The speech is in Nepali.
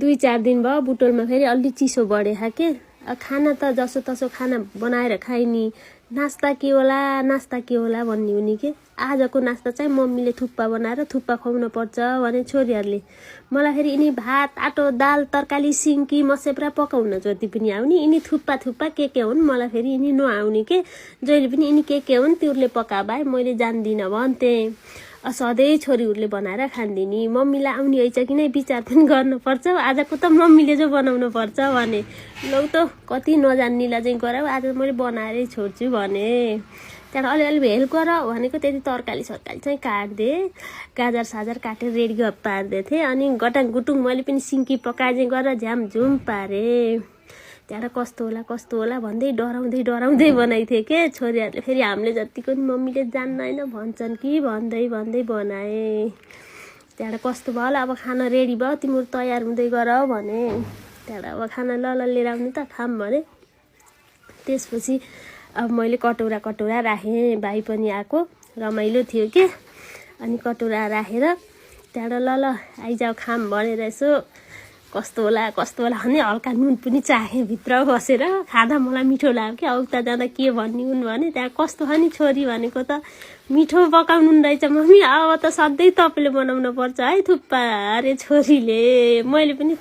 2-4 दिन भयो बुटोलमा फेरि अलि चिसो बढ्यो के खाना त जसो तसो खाना बनाएर खाइनी नास्ता के होला भन्ने हुने के आजको नास्ता चाहिँ मम्मीले थुक्पा बनाएर थुक्पा खुवाउन पर्छ भने छोरीहरूले मलाई फेरि यिनी भात आटो दाल तरकारी सिन्की मसेप्रा पकाउन जति पनि आउने यिनी थुक्पा के हुन् मलाई फेरि यिनी नआउने के जहिले पनि यिनी के हुन् तिउरले पका भए मैले जान्दिनँ भन्थे सधैँ छोरीहरूले बनाएर खान्दिनी मम्मीलाई आउने हैछ कि नै विचार पनि गर्नुपर्छ आजको त मम्मीले जो बनाउनु पर्छ भने लौ त कति नजान्नेलाई चाहिँ गराऊ आज मैले बनाएरै छोड्छु भने त्यहाँ अलिअलि हेल्प गर भनेको त्यति तरकारी सरकारी चाहिँ काट्दे गाजर साजर काटेर रेडी पार्दै थिएँ अनि गटाङ गुटुङ मैले पनि सिन्की पकाए गरेर झ्यामझुम पारे त्यहाँ कस्तो होला भन्दै डराउँदै बनाइथे के छोरीहरूले फेरि हामीले जतिको नि मम्मीले जान्न हैन भन्छन् कि भन्दै बनाए त्यहाँ कस्तो भयो होला अब खाना रेडी भयो तिम्रो तयार हुँदै गर भने त्यहाँ अब खाना ल लिएर आउने त खाम भने त्यसपछि अब मैले कटौरा राखेँ भाइ पनि आएको रमाइलो थियो के अनि कटौरा राखेर त्यहाँ ल आइजाऊ खाम भनेर यसो कस्तो होला भने हल्का नुन पनि चाहे भित्र बसेर खाँदा मलाई मिठो लाग्यो कि औता जाँदा के भन्ने हुन् भने त्यहाँ कस्तो छ नि छोरी भनेको त मिठो पकाउनु रहेछ मम्मी अब त सधैँ तपाईँले बनाउनु पर्छ है थुक्पा अरे छोरीले मैले पनि